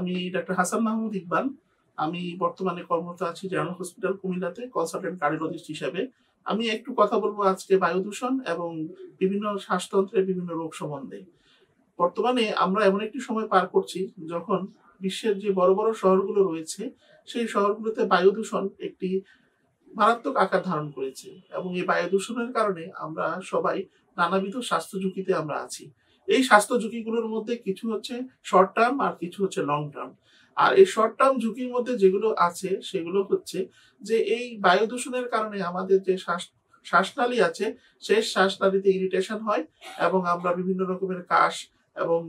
আমি ডাক্তার হাসান মাহমুদ ইকবাল। আমি বর্তমানে কর্মরত আছি জেনারেল হসপিটাল কুমিল্লাতে কনসালটেন্ট কার্ডিওলজিস্ট হিসেবে। আমি একটু কথা বলব আজকে বায়ু দূষণ এবং বিভিন্ন শ্বাসতন্ত্রের বিভিন্ন রোগ সম্বন্ধে। বর্তমানে আমরা এমন একটি সময় পার করছি যখন বিশ্বের যে বড়, বড় শহরগুলো রয়েছে সেই শহরগুলোতে বায়ু দূষণ একটি মারাত্মক আকার ধারণ করেছে এবং এই বায়ু দূষণের কারণে আমরা সবাই নানাবিধ স্বাস্থ্য ঝুঁকিতে আমরা আছি। এই স্বাস্থ্য ঝুঁকিগুলোর মধ্যে কিছু হচ্ছে শর্ট টার্ম আর কিছু হচ্ছে লং টার্ম। আর এই শর্ট টার্ম ঝুঁকির মধ্যে যেগুলো আছে সেগুলো হচ্ছে যে এই বায়ু দূষণের কারণে আমাদের যে শ্বাসনালী আছে সেই শ্বাসনালীতে ইরিটেশন হয় এবং আমরা বিভিন্ন রকমের কাশ এবং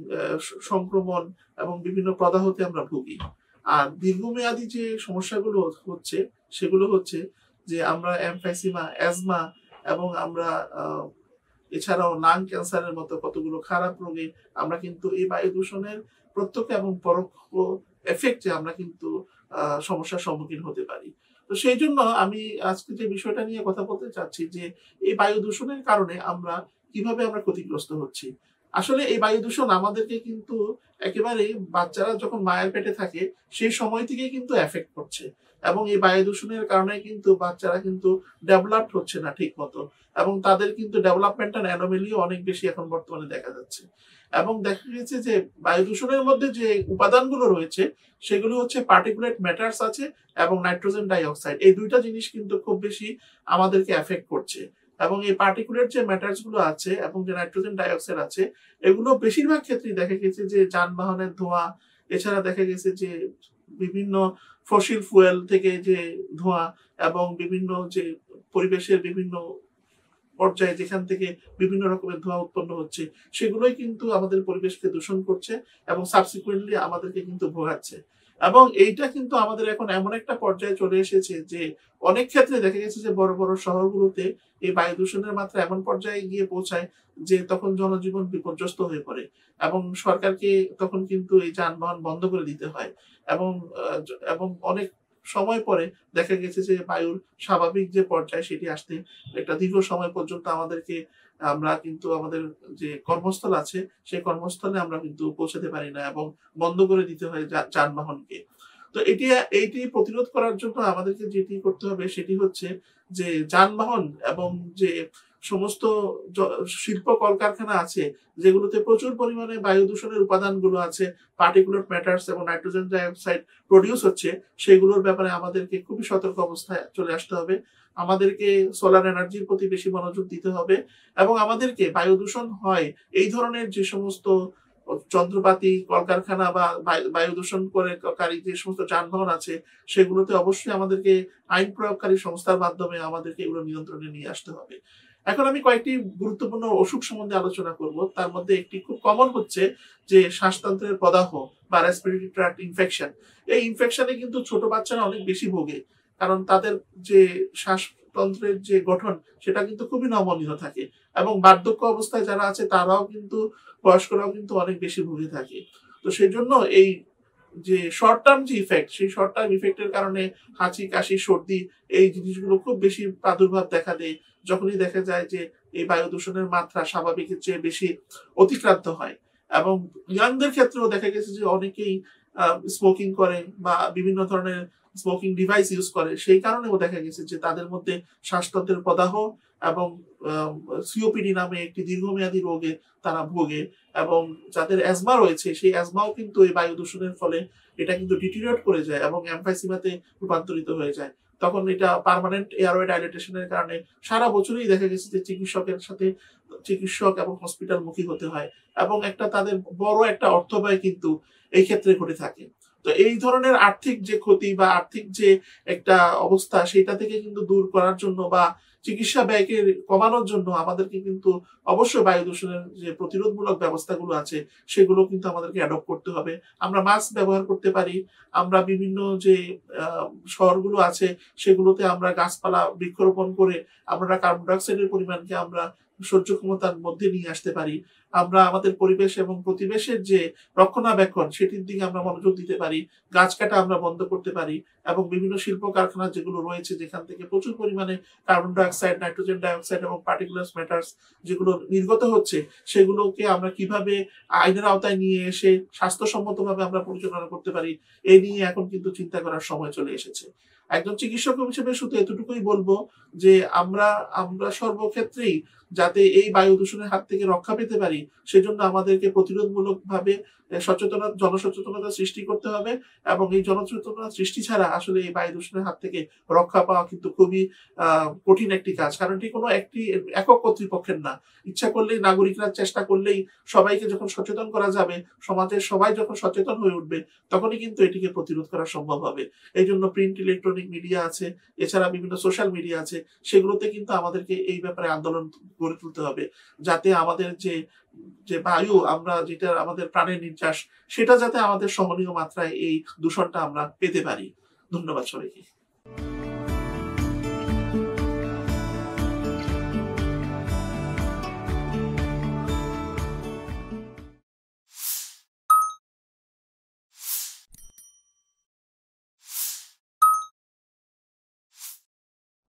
সংক্রমণ এবং বিভিন্ন প্রদাহতে আমরা ভুগি। আর দীর্ঘমেয়াদী যে সমস্যাগুলো হচ্ছে সেগুলো হচ্ছে যে আমরা এমফাইসিমা, অ্যাজমা এবং আমরা এছাড়াও লাং ক্যান্সারের মতো কতগুলো খারাপ রোগে আমরা কিন্তু এই বায়ু দূষণের প্রত্যক্ষ এবং পরোক্ষ এফেক্টে আমরা কিন্তু সমস্যার সম্মুখীন হতে পারি। তো সেই জন্য আমি আজকে যে বিষয়টা নিয়ে কথা বলতে চাচ্ছি যে এই বায়ু দূষণের কারণে আমরা কিভাবে আমরা ক্ষতিগ্রস্ত হচ্ছি। আসলে এই বায়ু দূষণ আমাদেরকে কিন্তু একেবারে বাচ্চারা যখন মায়ের পেটে থাকে সেই সময় থেকেই কিন্তু এফেক্ট করছে এবং এই বায়ু দূষণের কারণে কিন্তু বাচ্চারা কিন্তু ডেভেলপড হচ্ছে না ঠিক মতো এবং তাদের কিন্তু ডেভেলপমেন্টাল অ্যানোমেলিও অনেক বেশি এখন বর্তমানে দেখা যাচ্ছে। এবং দেখা গেছে যে বায়ু দূষণের মধ্যে যে উপাদানগুলো রয়েছে সেগুলো হচ্ছে পার্টিকুলেট ম্যাটার্স আছে এবং নাইট্রোজেন ডাই অক্সাইড। এই দুইটা জিনিস কিন্তু খুব বেশি আমাদেরকে এফেক্ট করছে এবং এই পার্টিকুলেট যে ম্যাটার্স গুলো আছে এবং যে নাইট্রোজেন ডাই অক্সাইড আছে এগুলো বেশিরভাগ ক্ষেত্রেই দেখা গেছে যে যানবাহনের ধোঁয়া, এছাড়া দেখা গেছে যে বিভিন্ন ফসিল ফুয়েল থেকে যে ধোঁয়া এবং বিভিন্ন যে পরিবেশের বিভিন্ন পর্যায়ে যেখান থেকে বিভিন্ন রকমের ধোঁয়া উৎপন্ন হচ্ছে সেগুলোই কিন্তু আমাদের পরিবেশকে দূষণ করছে এবং সাবসিকুয়েন্টলি আমাদেরকে কিন্তু ভোগাচ্ছে। এবং এইটা কিন্তু আমাদের এখন এমন একটা পর্যায়ে চলে এসেছে যে অনেক ক্ষেত্রে দেখা গেছে যে বড় বড় শহরগুলোতে এই বায়ু দূষণের মাত্রা এমন পর্যায়ে গিয়ে পৌঁছায় যে তখন জনজীবন বিপর্যস্ত হয়ে পড়ে এবং সরকারকে তখন কিন্তু এই যানবাহন বন্ধ করে দিতে হয় এবং এবং অনেক সময় পরে দেখা গেছে যে বায়ুর স্বাভাবিক যে পর্যায়ে সেটি আসতে একটা দীর্ঘ সময় পর্যন্ত আমাদেরকে আমরা কিন্তু আমাদের যে কর্মস্থল আছে সেই কর্মস্থলে আমরা কিন্তু পৌঁছাতে পারি না এবং বন্ধ করে দিতে হয় যানবাহনকে। তো এইটি প্রতিরোধ করার জন্য আমাদেরকে যেটি করতে হবে সেটি হচ্ছে যে যানবাহন এবং যে সমস্ত শিল্প কলকারখানা আছে যেগুলোতে প্রচুর পরিমাণে বায়ু দূষণের উপাদানগুলো আছে, পার্টিকুলার ম্যাটার্স এবং নাইট্রোজেন ডাইঅক্সাইড প্রডিউস হচ্ছে, সেগুলোর ব্যাপারে আমাদেরকে খুবই সতর্ক অবস্থায় চলে আসতে হবে। আমাদেরকে সোলার এনার্জির প্রতি বেশি মনোযোগ দিতে হবে এবং আমাদেরকে বায়ু দূষণ হয় এই ধরনের যে সমস্ত যন্ত্রপাতি, কলকারখানা বা বায়ু দূষণ করে কারী যে সমস্ত যানবাহন আছে সেগুলোতে অবশ্যই আমাদেরকে আইন প্রয়োগকারী সংস্থার মাধ্যমে আমাদেরকে এগুলো নিয়ন্ত্রণে নিয়ে আসতে হবে। এখন আমি কয়েকটি গুরুত্বপূর্ণ অসুখ সম্বন্ধে আলোচনা করব। তার মধ্যে একটি খুব কমন হচ্ছে যে শ্বাসতন্ত্রের প্রদাহ বা রেসপিরেটরি ট্র্যাক্ট ইনফেকশন। এই ইনফেকশনে কিন্তু ছোট বাচ্চারা অনেক বেশি ভোগে, কারণ তাদের যে শ্বাসতন্ত্রের যে গঠন সেটা কিন্তু খুবই নমনীয় থাকে এবং বার্ধক্য অবস্থায় যারা আছে তারাও কিন্তু, বয়স্করাও কিন্তু অনেক বেশি ভুগে থাকে। তো সেই জন্য এই যে শর্ট টার্ম যে ইফেক্ট, সেই শর্ট টার্ম ইফেক্টের কারণে হাঁচি, কাশি, সর্দি এই জিনিসগুলো খুব বেশি প্রাদুর্ভাব দেখা দেয় যখনই দেখা যায় যে এই বায়ু দূষণের মাত্রা স্বাভাবিকের চেয়ে বেশি অতিক্রান্ত হয়। এবং ইয়াংদের ক্ষেত্রেও দেখা গেছে যে অনেকেই স্মোকিং করে বা বিভিন্ন ধরনের স্মোকিং ডিভাইস ইউজ করে, সেই কারণেও দেখা গেছে যে তাদের মধ্যে শ্বাসতন্ত্রের প্রদাহ এবং সিওপিডি নামে একটি দীর্ঘমেয়াদী রোগে তারা ভোগে এবং যাদের অ্যাজমা রয়েছে সেই অ্যাজমাও কিন্তু এই বায়ু দূষণের ফলে এটা কিন্তু ডিটেরিয়রেট করে যায় এবং এমফাইসিমাতে রূপান্তরিত হয়ে যায়। তখন এটা পার্মানেন্ট এয়ারওয়ে ডাইলেটেশনের কারণে সারা বছরই দেখা গেছে যে চিকিৎসক এবং হসপিটাল মুখী হতে হয় এবং একটা তাদের বড় একটা অর্থব্যয় কিন্তু এই ক্ষেত্রে ঘটে থাকে। তো এই ধরনের আর্থিক যে ক্ষতি বা আর্থিক যে একটা অবস্থা সেটা থেকে কিন্তু দূর করার জন্য বা চিকিৎসা ব্যয়কে কমানোর জন্য আমাদেরকে কিন্তু অবশ্যই বায়ু দূষণের যে প্রতিরোধমূলক ব্যবস্থাগুলো আছে সেগুলো কিন্তু আমাদেরকে অ্যাডপ্ট করতে হবে। আমরা মাস্ক ব্যবহার করতে পারি, আমরা বিভিন্ন যে শহরগুলো আছে সেগুলোতে আমরা গাছপালা বৃক্ষরোপণ করে আমরা কার্বন ডাইঅক্সাইডের পরিমাণকে আমরা সহ্য ক্ষমতার মধ্যে নিয়ে আসতে পারি। আমরা আমাদের পরিবেশ এবং প্রতিবেশের যে রক্ষণাবেক্ষণ সেটির দিকে আমরা মনোযোগ দিতে পারি, গাছ কাটা আমরা বন্ধ করতে পারি এবং বিভিন্ন শিল্প কারখানা যেগুলো রয়েছে যেখান থেকে প্রচুর পরিমাণে কার্বন ডাইঅক্সাইড, নাইট্রোজেন ডাইঅক্সাইড এবং পার্টিকুলার ম্যাটার্স যেগুলো নির্গত হচ্ছে সেগুলোকে আমরা কিভাবে আইনের আওতায় নিয়ে এসে স্বাস্থ্যসম্মতভাবে আমরা পরিচালনা করতে পারি, এই নিয়ে এখন কিন্তু চিন্তা করার সময় চলে এসেছে। একজন চিকিৎসক হিসেবে শুধু এতটুকুই বলবো যে আমরা আমরা সর্বক্ষেত্রেই যাতে এই বায়ু দূষণের হাত থেকে রক্ষা পেতে পারি সেজন্য আমাদেরকে প্রতিরোধমূলক ভাবে জনসচেতনতা সৃষ্টি করতে হবে এবং এই জনসচেতনতা সৃষ্টি ছাড়া আসলে এই বায়ু দূষণের হাত থেকে রক্ষা পাওয়া কিন্তু খুবই কঠিন একটি কাজ। কারণ এটি কোনো একটি একক কর্তৃপক্ষের না। ইচ্ছা করলেই, নাগরিকরা চেষ্টা করলেই, সবাইকে যখন সচেতন করা যাবে, সমাজের সবাই যখন সচেতন হয়ে উঠবে তখনই কিন্তু এটিকে প্রতিরোধ করা সম্ভব হবে। এই জন্য প্রিন্ট ইলেকট্রনিক মিডিয়া আছে, এছাড়া বিভিন্ন সোশ্যাল মিডিয়া আছে, সেগুলোতে কিন্তু আমাদেরকে এই ব্যাপারে আন্দোলন গড়ে তুলতে হবে যাতে আমাদের যে যে বায়ু, আমরা যেটা আমাদের প্রাণের নিঃশ্বাস, সেটা যাতে আমাদের সহনীয় মাত্রায় এই দূষণটা আমরা পেতে পারি। ধন্যবাদ সবাইকে।